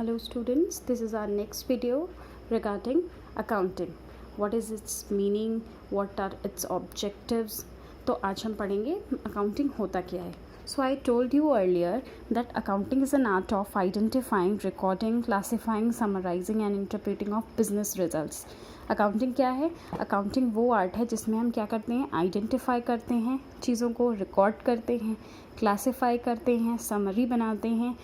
Hello students, this is our next video regarding accounting. What is its meaning? What are its objectives? तो आज हम पढ़ेंगे accounting होता क्या है. So I told you earlier that accounting is an art of identifying, recording, classifying, summarizing and interpreting of business results. Accounting क्या है? Accounting वो आर्ट है जिसमें हम क्या करते हैं, आइडेंटिफाई करते हैं चीज़ों को, रिकॉर्ड करते हैं, क्लासीफाई करते हैं, समरी बनाते हैं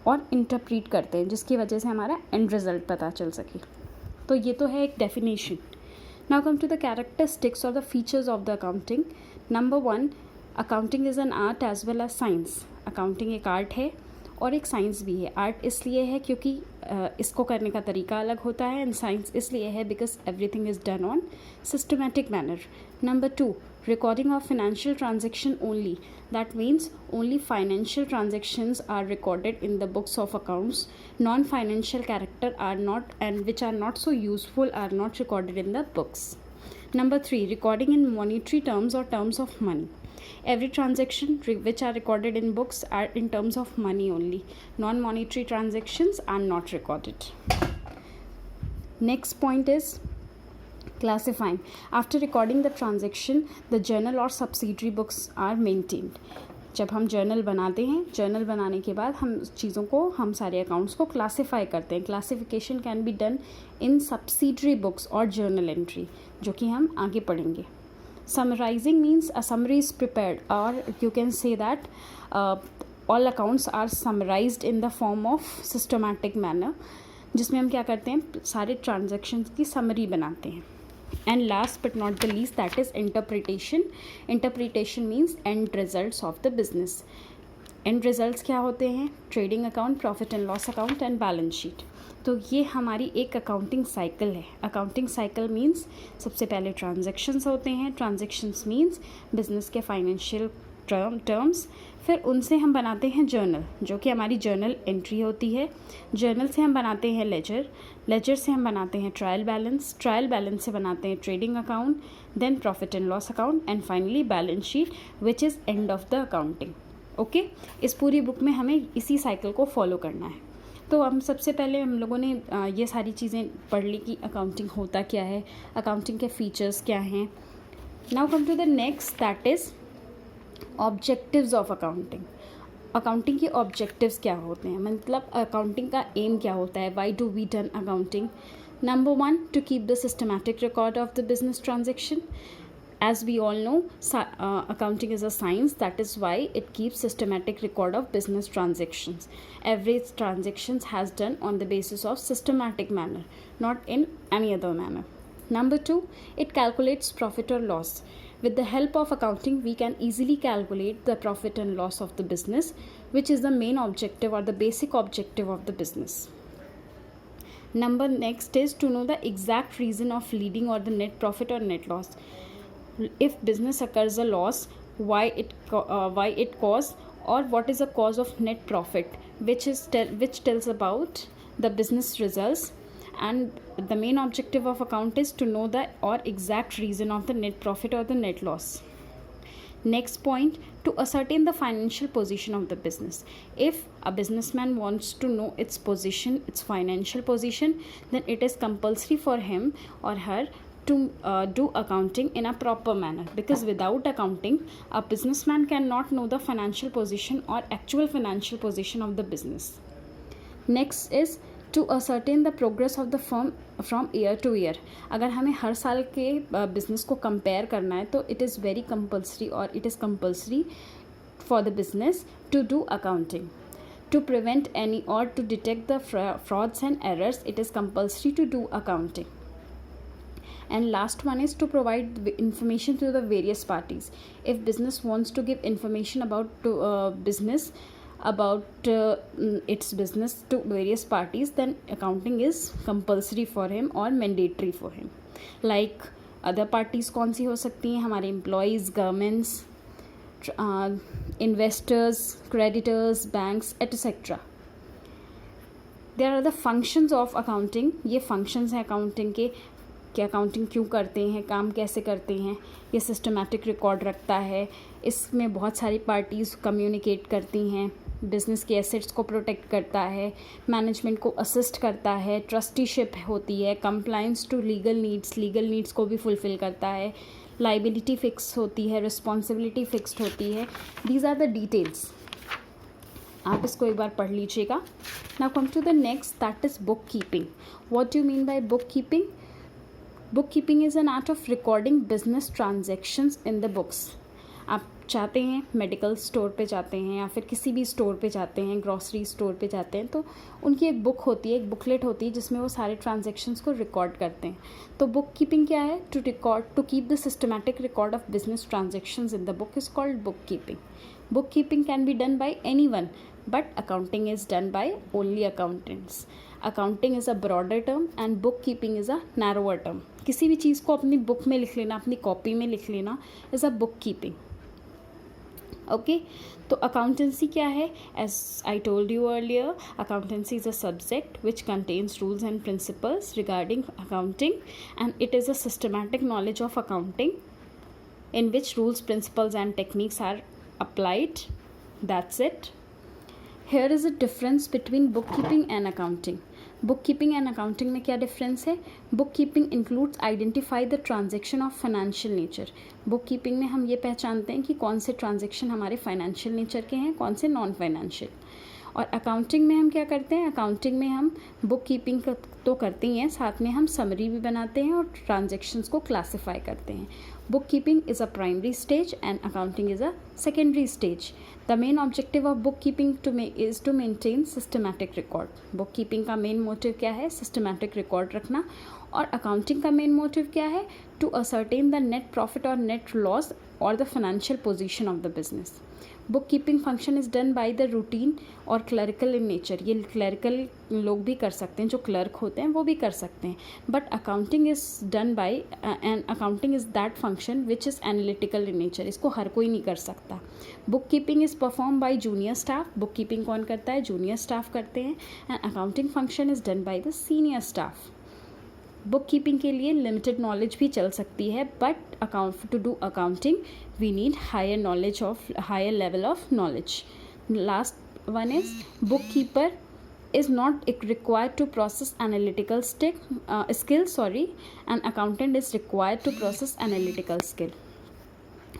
और इंटरप्रीट करते हैं, जिसकी वजह से हमारा एंड रिज़ल्ट पता चल सके. तो ये तो है एक definition. Now come to the characteristics or the features of the accounting. Number 1, accounting is an art as well as science. Accounting एक आर्ट है और एक साइंस भी है. आर्ट इसलिए है क्योंकि इसको करने का तरीका अलग होता है, एंड साइंस इसलिए है because everything is done on systematic manner. Number 2, recording of financial transaction only. That means only financial transactions are recorded in the books of accounts. Non-financial character are not, and which are not so useful, are not recorded in the books. Number 3, recording in monetary terms or terms of money. Every transaction which are recorded in books are in terms of money only. Non-monetary transactions are not recorded. Next point is classifying. After recording the transaction, the journal or subsidiary books are maintained. जब हम journal बनाते हैं, journal बनाने के बाद हम चीज़ों को, हम सारे अकाउंट्स को क्लासीफाई करते हैं. Classification can be done in subsidiary books और जर्नल एंट्री, जो कि हम आगे पढ़ेंगे. Summarizing means a summary is prepared, or you can say that all accounts are summarized in the form of systematic manner, जिसमें हम क्या करते हैं, सारे ट्रांजैक्शंस की समरी बनाते हैं. And last but not the least, that is interpretation. Interpretation means end results of the business. End results क्या होते हैं? Trading account, profit and loss account and balance sheet. तो ये हमारी एक अकाउंटिंग साइकिल है. अकाउंटिंग साइकिल मीन्स सबसे पहले ट्रांजैक्शंस होते हैं. ट्रांजैक्शंस मीन्स बिजनेस के फाइनेंशियल टर्म्स. फिर उनसे हम बनाते हैं जर्नल, जो कि हमारी जर्नल एंट्री होती है. जर्नल से हम बनाते हैं लेजर. लेजर से हम बनाते हैं ट्रायल बैलेंस. ट्रायल बैलेंस से बनाते हैं trading account, then profit and loss account and finally balance sheet, which is end of the accounting. Okay, इस पूरी बुक में हमें इसी साइकिल को फॉलो करना है. तो हम सबसे पहले हम लोगों ने ये सारी चीज़ें पढ़ ली कि अकाउंटिंग होता क्या है, अकाउंटिंग के फीचर्स क्या हैं. Now come to the next, that is objectives of accounting. Accounting के ऑब्जेक्टिव्स क्या होते हैं, मतलब अकाउंटिंग का एम क्या होता है, why do we done accounting. Number 1, to keep the systematic record of the business transaction. As we all know, accounting is a science. That is why it keeps systematic record of business transactions. Every transactions has done on the basis of systematic manner, not in any other manner. Number 2, it calculates profit or loss. With the help of accounting, we can easily calculate the profit and loss of the business, which is the main objective or the basic objective of the business. Number next is to know the exact reason of leading or the net profit or net loss. If business occurs a loss, why it caused, or what is the cause of net profit, which tells about the business results. And the main objective of account is to know the or exact reason of the net profit or the net loss. Next point, to ascertain the financial position of the business. If a businessman wants to know its position, its financial position, then it is compulsory for him or her to do accounting in a proper manner, because without accounting a businessman cannot know the financial position or actual financial position of the business. Next is to ascertain the progress of the firm from year to year. अगर हमें हर साल के business को compare करना है तो it is very compulsory, or it is compulsory for the business to do accounting. To prevent any or to detect the frauds and errors, it is compulsory to do accounting. And last one is to provide information to the various parties. If business wants to give information about business, about its business to various parties, then accounting is compulsory for him or mandatory for him. Like other parties कौन सी हो सकती हैं, हमारे employees, governments, investors, creditors, banks, etc. There are the functions of accounting. ये functions हैं accounting के, कि accounting क्यों करते हैं, काम कैसे करते हैं. ये सिस्टमैटिक रिकॉर्ड रखता है, इसमें बहुत सारी पार्टीज़ कम्युनिकेट करती हैं. बिज़नेस के एसेट्स को प्रोटेक्ट करता है, मैनेजमेंट को असिस्ट करता है, ट्रस्टीशिप होती है, कंप्लायंस टू लीगल नीड्स को भी फुलफ़िल करता है, लाइबिलिटी फिक्स होती है, रिस्पॉन्सिबिलिटी फिक्स्ड होती है. These are the details. आप इसको एक बार पढ़ लीजिएगा. Now come to the next, that is bookkeeping. What do you mean by bookkeeping? Bookkeeping is an art of recording business transactions in the books. आप चाहते हैं medical store पे जाते हैं या फिर किसी भी स्टोर पे जाते हैं, ग्रॉसरी स्टोर पे जाते हैं, तो उनकी एक बुक होती है, एक बुकलेट होती है जिसमें वो सारे ट्रांजेक्शन्स को रिकॉर्ड करते हैं. तो बुक कीपिंग क्या है? To keep the systematic record of business transactions in the book is called bookkeeping. Bookkeeping can be done by anyone, but accounting is done by only accountants. Accounting is a broader term and bookkeeping is a narrower term. किसी भी चीज़ को अपनी book में लिख लेना, अपनी copy में लिख लेना is a bookkeeping. ओके, तो अकाउंटेंसी क्या है? As I told you earlier, accountancy is a subject which contains rules and principles regarding accounting and it is a systematic knowledge of accounting in which rules, principles and techniques are applied. That's it. Here is a difference between bookkeeping and accounting. Bookkeeping and accounting में क्या difference है? Bookkeeping includes identify the transaction of financial nature. Bookkeeping में हम ये पहचानते हैं कि कौन से transaction हमारे financial nature के हैं, कौन से non financial. और अकाउंटिंग में हम क्या करते हैं? अकाउंटिंग में हम बुक कीपिंग तो करते ही हैं, साथ में हम समरी भी बनाते हैं और ट्रांजेक्शन्स को क्लासीफाई करते हैं. Bookkeeping is a primary stage and accounting is a secondary stage. The main objective of bookkeeping is to maintain systematic record. Bookkeeping का मेन मोटिव क्या है? सिस्टमैटिक रिकॉर्ड रखना. और accounting का main motive क्या है? To ascertain the net profit और net loss और the financial position of the business. Bookkeeping function is done by the routine और क्लरिकल इन नेचर. ये क्लरिकल लोग भी कर सकते हैं, जो क्लर्क होते हैं वो भी कर सकते हैं. But accounting is done by and accounting is that function which is analytical in nature. इसको हर कोई नहीं कर सकता. Bookkeeping is perform by junior staff. Bookkeeping कौन करता है? जूनियर स्टाफ करते हैं. And accounting function is done by the senior staff. Bookkeeping के लिए लिमिटेड नॉलेज भी चल सकती है, but to do accounting we need higher level of knowledge. Last one is book keeper is not required to process analytical skill, and accountant is required to process analytical skill.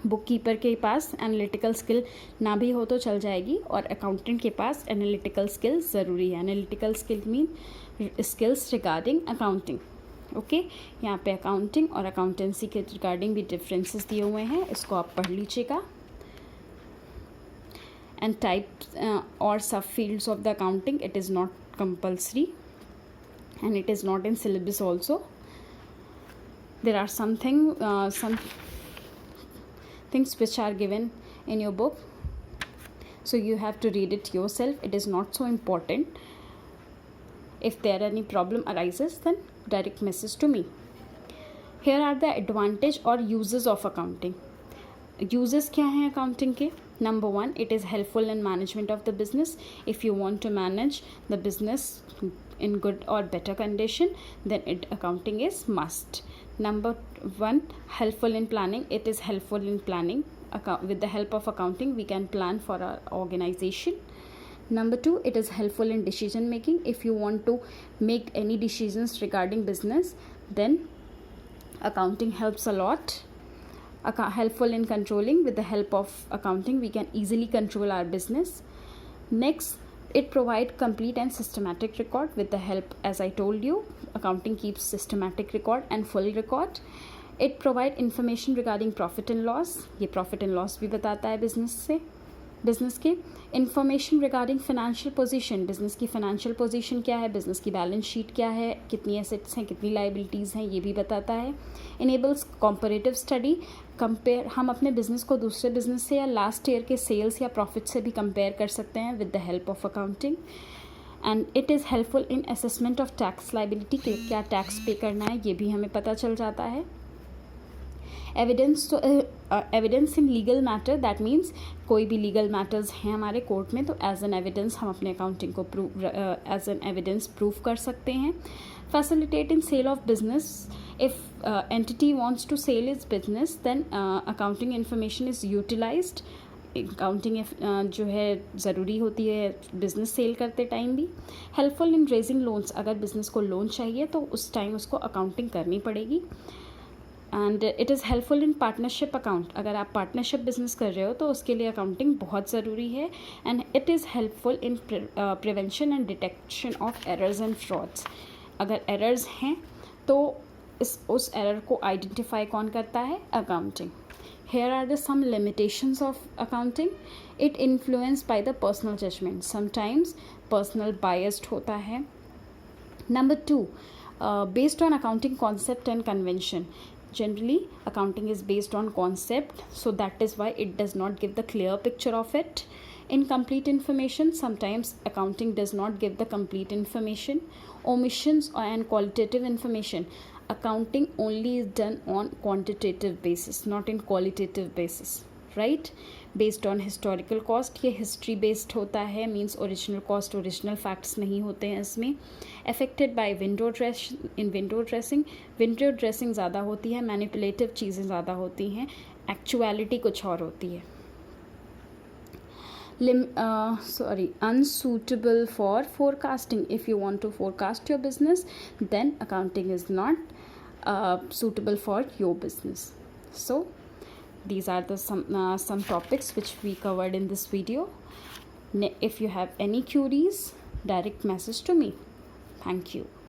Book keeper के पास analytical skill ना भी हो तो चल जाएगी, और accountant के पास analytical skill ज़रूरी है. Analytical skill mean skills regarding accounting. Okay, यहाँ पे अकाउंटिंग और अकाउंटेंसी के रिगार्डिंग भी डिफरेंसेस दिए हुए हैं, इसको आप पढ़ लीजिएगा. And types or subfields of the accounting, it is not compulsory and it is not in syllabus also. There are some things which are given in your book, so you have to read it yourself. It is not so important. If there any problem arises, then direct message to me. Here are the advantage or uses of accounting. Uses क्या हैं accounting के? Number 1, it is helpful in management of the business. If you want to manage the business in good or better condition, then accounting is must. Number 1, helpful in planning. It is helpful in planning. With the help of accounting, we can plan for our organization. Number 2, it is helpful in decision making. If you want to make any decisions regarding business, then accounting helps a lot. Helpful in controlling. With the help of accounting, we can easily control our business. Next, it provides complete and systematic record. With the help, as I told you, accounting keeps systematic record and full record. It provides information regarding profit and loss. ये profit and loss भी बताता है business के. Information regarding financial position. Business की financial position क्या है, business की balance sheet क्या है, कितनी एसेट्स हैं, कितनी लाइबिलिटीज़ हैं, ये भी बताता है. Enables comparative study. कंपेयर, हम अपने बिजनेस को दूसरे बिजनेस से या लास्ट ईयर के सेल्स या प्रॉफिट से भी कंपेयर कर सकते हैं with the help of accounting. And it is helpful in assessment of tax liability. क्या टैक्स पे करना है ये भी हमें पता चल जाता है. एविडेंस. तो evidence in legal matter, that means कोई भी लीगल मैटर्स हैं हमारे कोर्ट में, तो एज एन एविडेंस हम अपने अकाउंटिंग को एज एन एविडेंस प्रूव कर सकते हैं. Facilitate in sale of business. If entity wants to sell its business, then accounting information is utilized accounting जो है ज़रूरी होती है बिज़नेस सेल करते टाइम भी। हेल्पफुल इन रेजिंग लोन्स, अगर बिज़नेस को लोन चाहिए तो उस टाइम उसको अकाउंटिंग करनी पड़ेगी। And it is helpful in partnership account, अगर आप पार्टनरशिप बिजनेस कर रहे हो तो उसके लिए अकाउंटिंग बहुत ज़रूरी है। And it is helpful in prevention and detection of errors and frauds, अगर एरर्स हैं तो उस एरर को आइडेंटिफाई कौन करता है? Accounting. Here are the some limitations of accounting. It influenced by the personal judgement, sometimes personal biased होता है। Number 2, based on accounting concept and convention. Generally accounting is based on concept, so that is why it does not give the clear picture of it. Incomplete information, sometimes accounting does not give the complete information. Omissions and qualitative information, accounting only is done on quantitative basis, not in qualitative basis, right? Based on historical cost, ये history based होता है, means original cost original facts नहीं होते हैं इसमें। Affected by window dressing ज़्यादा होती है, मैनिपुलेटिव चीज़ें ज़्यादा होती हैं, एक्चुअलिटी कुछ और होती है। Unsuitable for forecasting. If you want to forecast your business, then accounting is not suitable for your business. So these are the some topics which we covered in this video. If you have any queries, direct message to me. Thank you.